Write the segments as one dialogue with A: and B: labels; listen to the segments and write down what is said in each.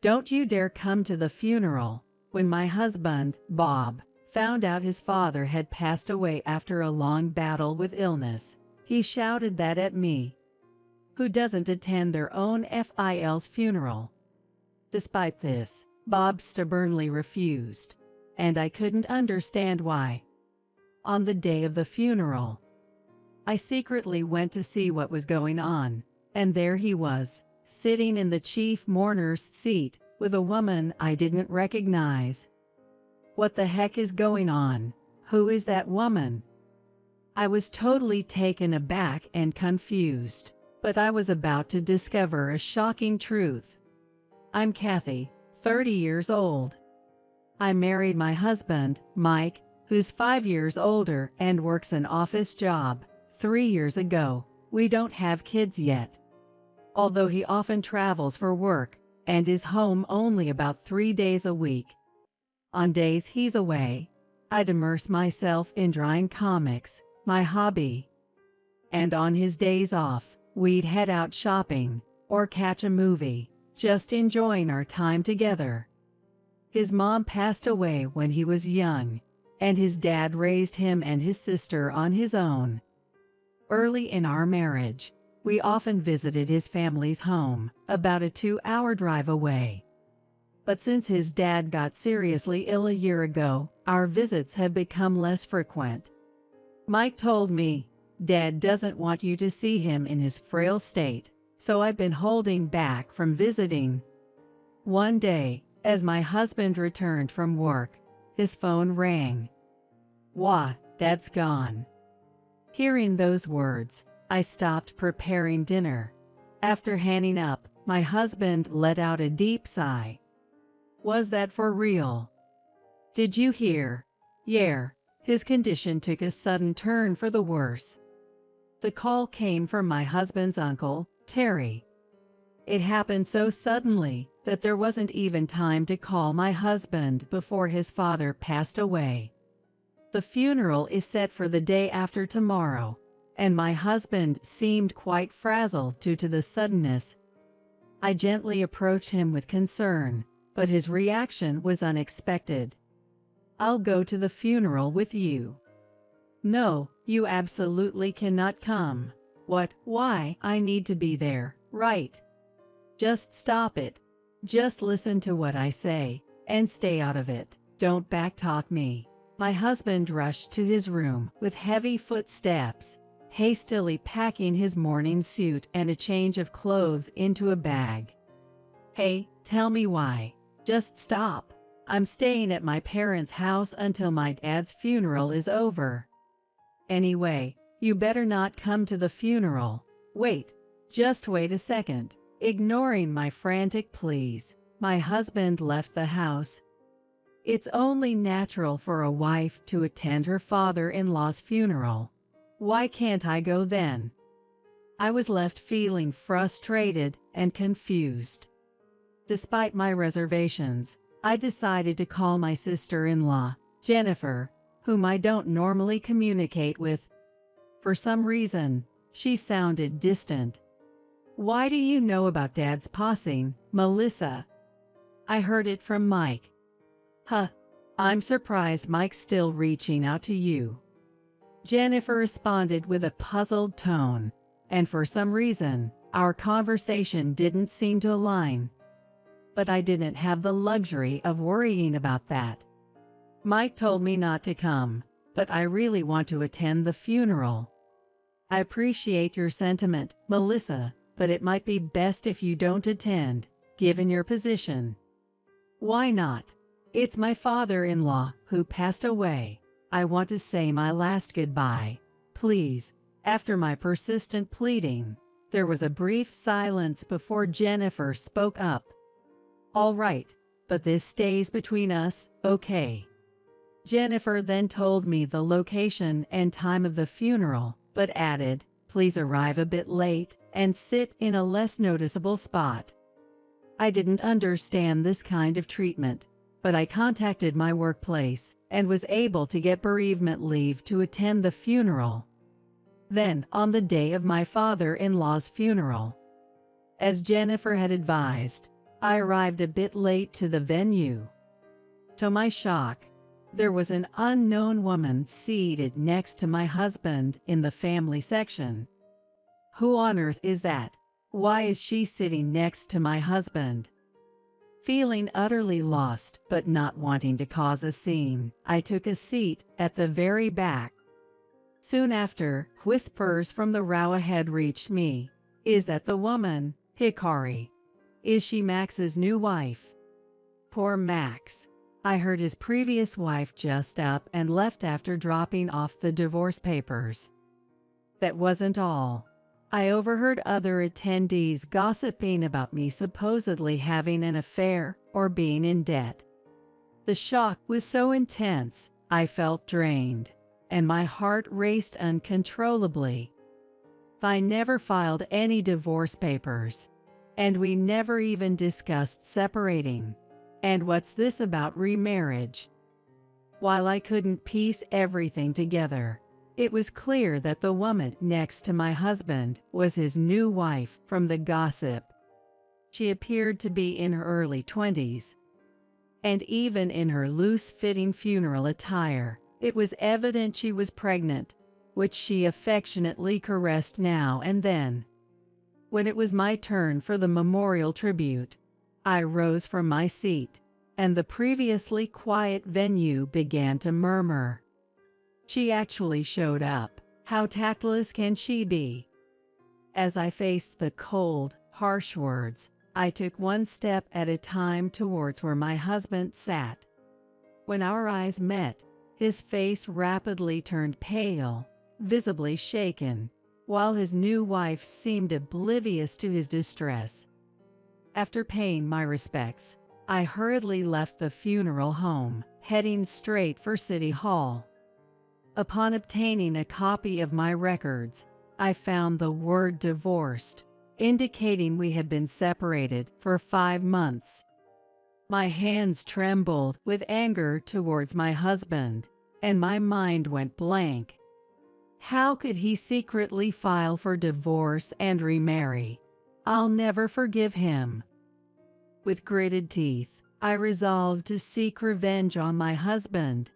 A: Don't you dare come to the funeral." When my husband, Bob, found out his father had passed away after a long battle with illness, he shouted that at me. Who doesn't attend their own FIL's funeral? Despite this, Bob stubbornly refused, and I couldn't understand why. On the day of the funeral, I secretly went to see what was going on, and there he was, sitting in the chief mourner's seat, with a woman I didn't recognize. What the heck is going on? Who is that woman? I was totally taken aback and confused, but I was about to discover a shocking truth. I'm Kathy, 30 years old. I married my husband, Mike, who's 5 years older and works an office job, 3 years ago. We don't have kids yet, although he often travels for work and is home only about 3 days a week. On days he's away, I'd immerse myself in drawing comics, my hobby. And on his days off, we'd head out shopping or catch a movie, just enjoying our time together. His mom passed away when he was young, and his dad raised him and his sister on his own. Early in our marriage, we often visited his family's home, about a 2-hour drive away. But since his dad got seriously ill a year ago, our visits have become less frequent. Mike told me, "Dad doesn't want you to see him in his frail state, so I've been holding back from visiting." One day, as my husband returned from work, his phone rang. "Wah, Dad's gone." Hearing those words, I stopped preparing dinner. After hanging up, my husband let out a deep sigh. "Was that for real? Did you hear?" "Yeah." His condition took a sudden turn for the worse. The call came from my husband's uncle, Terry. It happened so suddenly that there wasn't even time to call my husband before his father passed away. The funeral is set for the day after tomorrow, and my husband seemed quite frazzled due to the suddenness. I gently approached him with concern, but his reaction was unexpected. "I'll go to the funeral with you." "No, you absolutely cannot come." "What? Why? I need to be there, right?" "Just stop it. Just listen to what I say, and stay out of it. Don't backtalk me." My husband rushed to his room with heavy footsteps, hastily packing his morning suit and a change of clothes into a bag. "Hey, tell me why. Just stop. I'm staying at my parents' house until my dad's funeral is over. Anyway, you better not come to the funeral." "Wait. Just wait a second." Ignoring my frantic pleas, my husband left the house. It's only natural for a wife to attend her father-in-law's funeral. Why can't I go then? I was left feeling frustrated and confused. Despite my reservations, I decided to call my sister-in-law, Jennifer, whom I don't normally communicate with. For some reason, she sounded distant. "Why do you know about Dad's passing, Melissa?" "I heard it from Mike." "Huh. I'm surprised Mike's still reaching out to you." Jennifer responded with a puzzled tone, and for some reason, our conversation didn't seem to align. But I didn't have the luxury of worrying about that. "Mike told me not to come, but I really want to attend the funeral." "I appreciate your sentiment, Melissa, but it might be best if you don't attend, given your position." "Why not?" "It's my father-in-law who passed away. I want to say my last goodbye. Please." After my persistent pleading, there was a brief silence before Jennifer spoke up. "All right, but this stays between us, okay?" Jennifer then told me the location and time of the funeral, but added, "Please arrive a bit late and sit in a less noticeable spot." I didn't understand this kind of treatment, but I contacted my workplace and was able to get bereavement leave to attend the funeral. Then, on the day of my father-in-law's funeral, as Jennifer had advised, I arrived a bit late to the venue. To my shock, there was an unknown woman seated next to my husband in the family section. Who on earth is that? Why is she sitting next to my husband? Feeling utterly lost but not wanting to cause a scene, I took a seat at the very back. Soon after, whispers from the row ahead reached me. Is that the woman, Hikari? Is she Max's new wife? Poor Max. I heard his previous wife just up and left after dropping off the divorce papers. That wasn't all. I overheard other attendees gossiping about me supposedly having an affair or being in debt. The shock was so intense, I felt drained, and my heart raced uncontrollably. I never filed any divorce papers, and we never even discussed separating. And what's this about remarriage? While I couldn't piece everything together, it was clear that the woman next to my husband was his new wife from the gossip. She appeared to be in her early 20s, and even in her loose-fitting funeral attire, it was evident she was pregnant, which she affectionately caressed now and then. When it was my turn for the memorial tribute, I rose from my seat, and the previously quiet venue began to murmur. She actually showed up. How tactless can she be? As I faced the cold, harsh words, I took one step at a time towards where my husband sat. When our eyes met, his face rapidly turned pale, visibly shaken, while his new wife seemed oblivious to his distress. After paying my respects, I hurriedly left the funeral home, heading straight for City Hall. Upon obtaining a copy of my records, I found the word divorced, indicating we had been separated for 5 months. My hands trembled with anger towards my husband, and my mind went blank. How could he secretly file for divorce and remarry? I'll never forgive him. With gritted teeth, I resolved to seek revenge on my husband.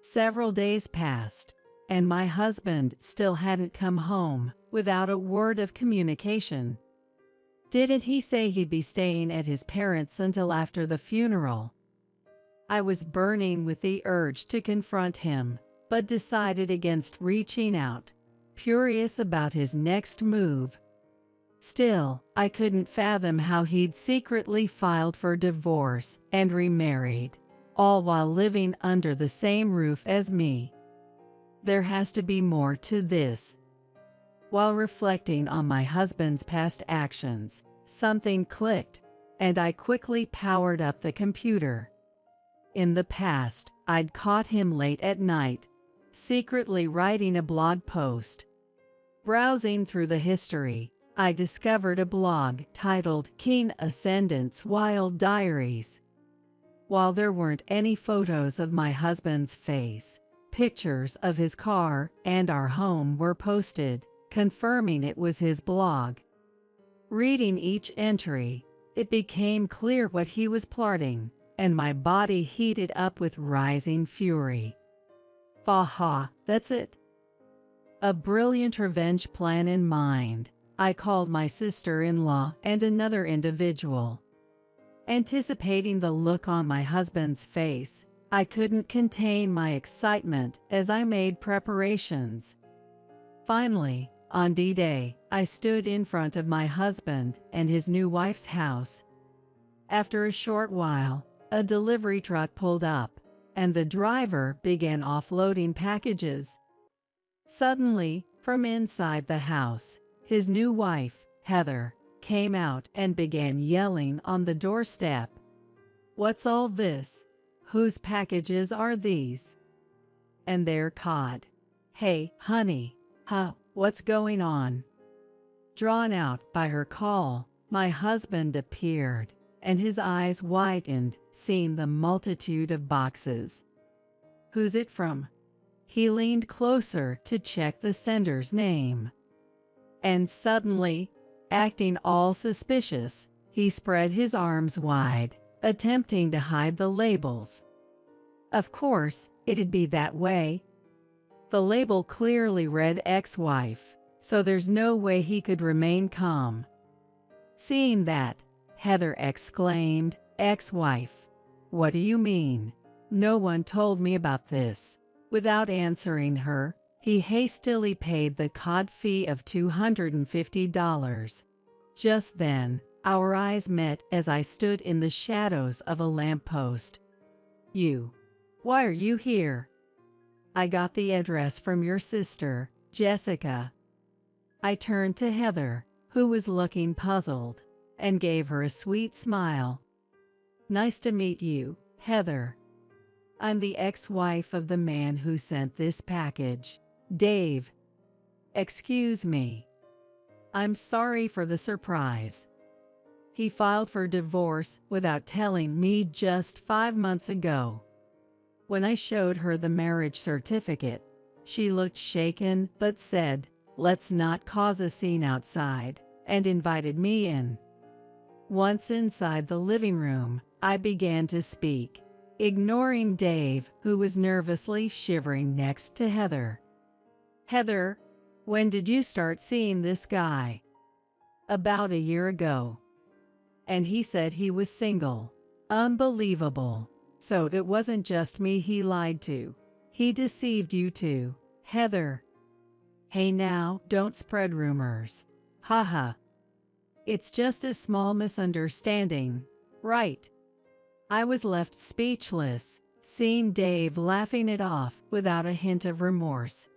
A: Several days passed, and my husband still hadn't come home without a word of communication. Didn't he say he'd be staying at his parents' until after the funeral? I was burning with the urge to confront him, but decided against reaching out, curious about his next move. Still, I couldn't fathom how he'd secretly filed for divorce and remarried, all while living under the same roof as me. There has to be more to this. While reflecting on my husband's past actions, something clicked, and I quickly powered up the computer. In the past, I'd caught him late at night, secretly writing a blog post. Browsing through the history, I discovered a blog titled King Ascendant's Wild Diaries. While there weren't any photos of my husband's face, pictures of his car and our home were posted, confirming it was his blog. Reading each entry, it became clear what he was plotting, and my body heated up with rising fury. Aha, that's it. A brilliant revenge plan in mind, I called my sister-in-law and another individual. Anticipating the look on my husband's face, I couldn't contain my excitement as I made preparations. Finally, on D-Day, I stood in front of my husband and his new wife's house. After a short while, a delivery truck pulled up, and the driver began offloading packages. Suddenly, from inside the house, his new wife, Heather, came out and began yelling on the doorstep. "What's all this? Whose packages are these?" And they're caught. "Hey, honey, what's going on?" Drawn out by her call, my husband appeared, and his eyes widened, seeing the multitude of boxes. "Who's it from?" He leaned closer to check the sender's name. And suddenly, acting all suspicious, He spread his arms wide, attempting to hide the labels. Of course, it'd be that way. The label clearly read ex-wife, so there's no way he could remain calm. Seeing that, Heather exclaimed, "Ex-wife? What do you mean? No one told me about this." Without answering her, he hastily paid the COD fee of $250. Just then, our eyes met as I stood in the shadows of a lamppost. Why are you here?" "I got the address from your sister, Jessica." I turned to Heather, who was looking puzzled, and gave her a sweet smile. "Nice to meet you, Heather. I'm the ex-wife of the man who sent this package, Dave." "Excuse me. I'm sorry for the surprise. He filed for divorce without telling me just 5 months ago." When I showed her the marriage certificate, she looked shaken but said, "Let's not cause a scene outside," and invited me in. Once inside the living room, I began to speak, ignoring Dave, who was nervously shivering next to Heather. "Heather, when did you start seeing this guy?" "About a year ago. And he said he was single." "Unbelievable. So it wasn't just me he lied to. He deceived you too, Heather." "Hey now, don't spread rumors. Haha. It's just a small misunderstanding, right?" I was left speechless, seeing Dave laughing it off without a hint of remorse.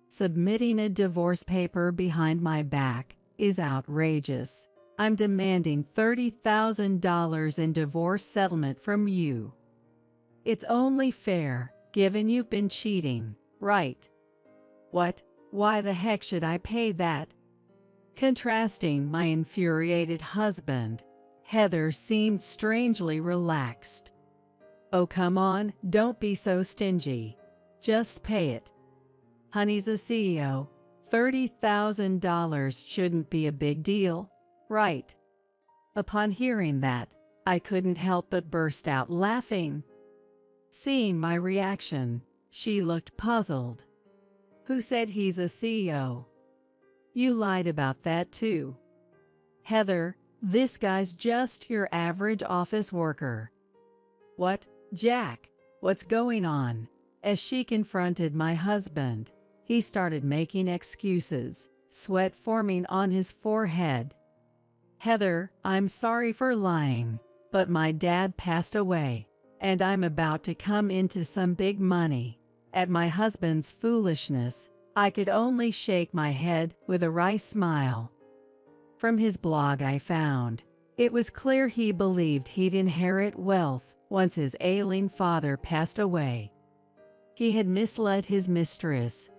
A: "Submitting a divorce paper behind my back is outrageous. I'm demanding $30,000 in divorce settlement from you. It's only fair, given you've been cheating, right?" "What? Why the heck should I pay that?" Contrasting my infuriated husband, Heather seemed strangely relaxed. "Oh come on, don't be so stingy. Just pay it. Honey's a CEO. $30,000 shouldn't be a big deal, right?" Upon hearing that, I couldn't help but burst out laughing. Seeing my reaction, she looked puzzled. "Who said he's a CEO? You lied about that too. Heather, this guy's just your average office worker." "What, Jack? What's going on?" As she confronted my husband, he started making excuses, sweat forming on his forehead. "Heather, I'm sorry for lying, but my dad passed away, and I'm about to come into some big money." At my husband's foolishness, I could only shake my head with a wry smile. From his blog I found, it was clear he believed he'd inherit wealth once his ailing father passed away. He had misled his mistress,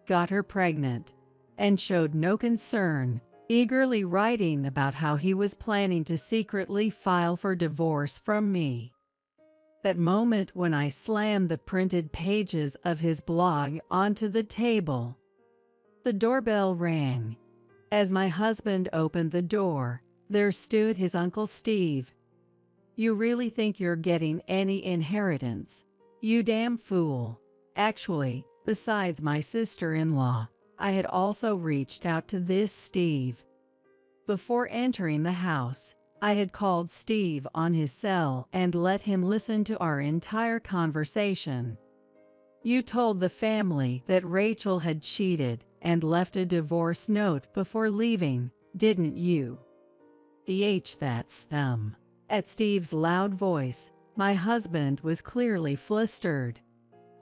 A: got her pregnant, and showed no concern, eagerly writing about how he was planning to secretly file for divorce from me. That moment when I slammed the printed pages of his blog onto the table. The doorbell rang. As my husband opened the door, there stood his Uncle Steve. "You really think you're getting any inheritance? You damn fool." Actually, besides my sister-in-law, I had also reached out to this Steve. Before entering the house, I had called Steve on his cell and let him listen to our entire conversation. "You told the family that Rachel had cheated and left a divorce note before leaving, didn't you?" That's them. At Steve's loud voice, my husband was clearly flustered.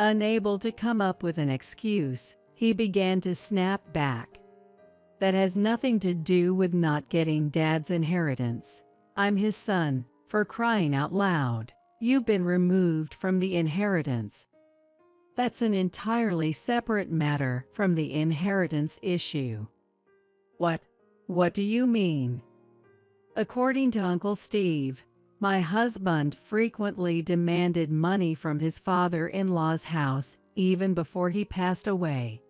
A: Unable to come up with an excuse, he began to snap back. "That has nothing to do with not getting Dad's inheritance. I'm his son, for crying out loud. You've been removed from the inheritance. That's an entirely separate matter from the inheritance issue." What do you mean?" According to Uncle Steve, my husband frequently demanded money from his father-in-law's house even before he passed away.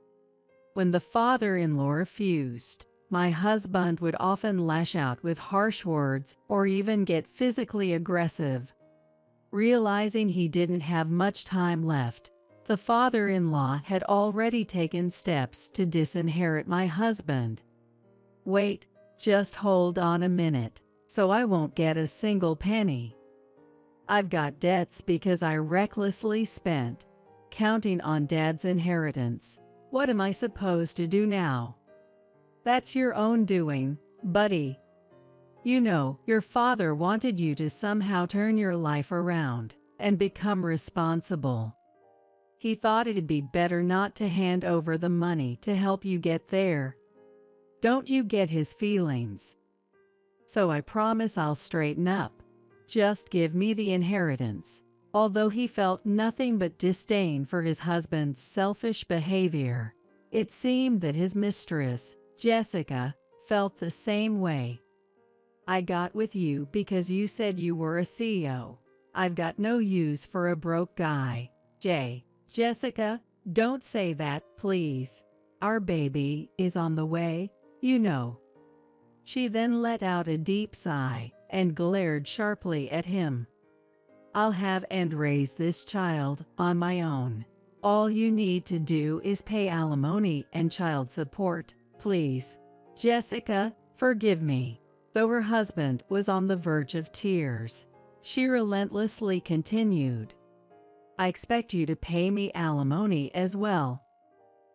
A: When the father-in-law refused, my husband would often lash out with harsh words or even get physically aggressive. Realizing he didn't have much time left, the father-in-law had already taken steps to disinherit my husband. Wait, just hold on a minute, so I won't get a single penny. I've got debts because I recklessly spent, counting on Dad's inheritance. What am I supposed to do now? That's your own doing, buddy. You know, your father wanted you to somehow turn your life around and become responsible. He thought it'd be better not to hand over the money to help you get there. Don't you get his feelings? So I promise I'll straighten up. Just give me the inheritance. Although he felt nothing but disdain for his husband's selfish behavior, it seemed that his mistress, Jessica, felt the same way. I got with you because you said you were a CEO. I've got no use for a broke guy. Jessica, don't say that, please. Our baby is on the way, you know. She then let out a deep sigh and glared sharply at him. I'll have and raise this child on my own. All you need to do is pay alimony and child support, please. Jessica, forgive me. Though her husband was on the verge of tears, she relentlessly continued. I expect you to pay me alimony as well.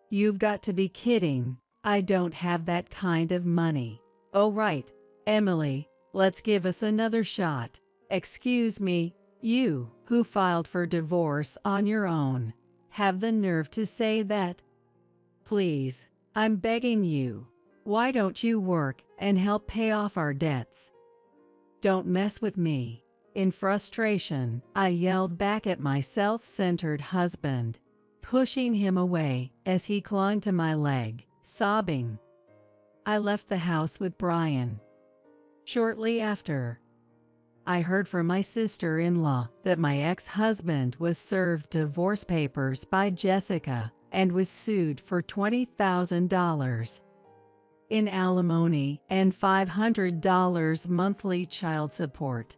A: You've got to be kidding. I don't have that kind of money. Oh right, Emily, let's give us another shot. Excuse me, you, who filed for divorce on your own, have the nerve to say that? Please, I'm begging you. Why don't you work and help pay off our debts? Don't mess with me. In frustration, I yelled back at my self-centered husband, pushing him away as he clung to my leg, sobbing. I left the house with Brian. Shortly after, I heard from my sister-in-law that my ex-husband was served divorce papers by Jessica and was sued for $20,000 in alimony and $500 monthly child support,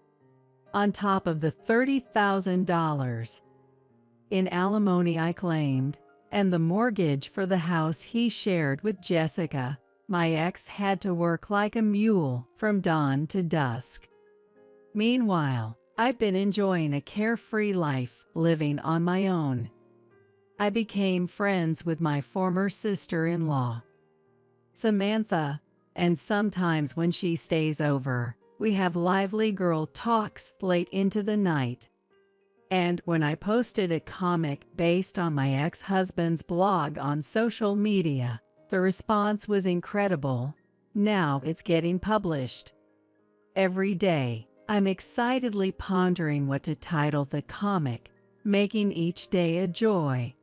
A: on top of the $30,000 in alimony I claimed, and the mortgage for the house he shared with Jessica. My ex had to work like a mule from dawn to dusk. Meanwhile, I've been enjoying a carefree life, living on my own. I became friends with my former sister-in-law, Samantha, and sometimes when she stays over, we have lively girl talks late into the night. And when I posted a comic based on my ex-husband's blog on social media, the response was incredible. Now it's getting published. Every day, I'm excitedly pondering what to title the comic, making each day a joy.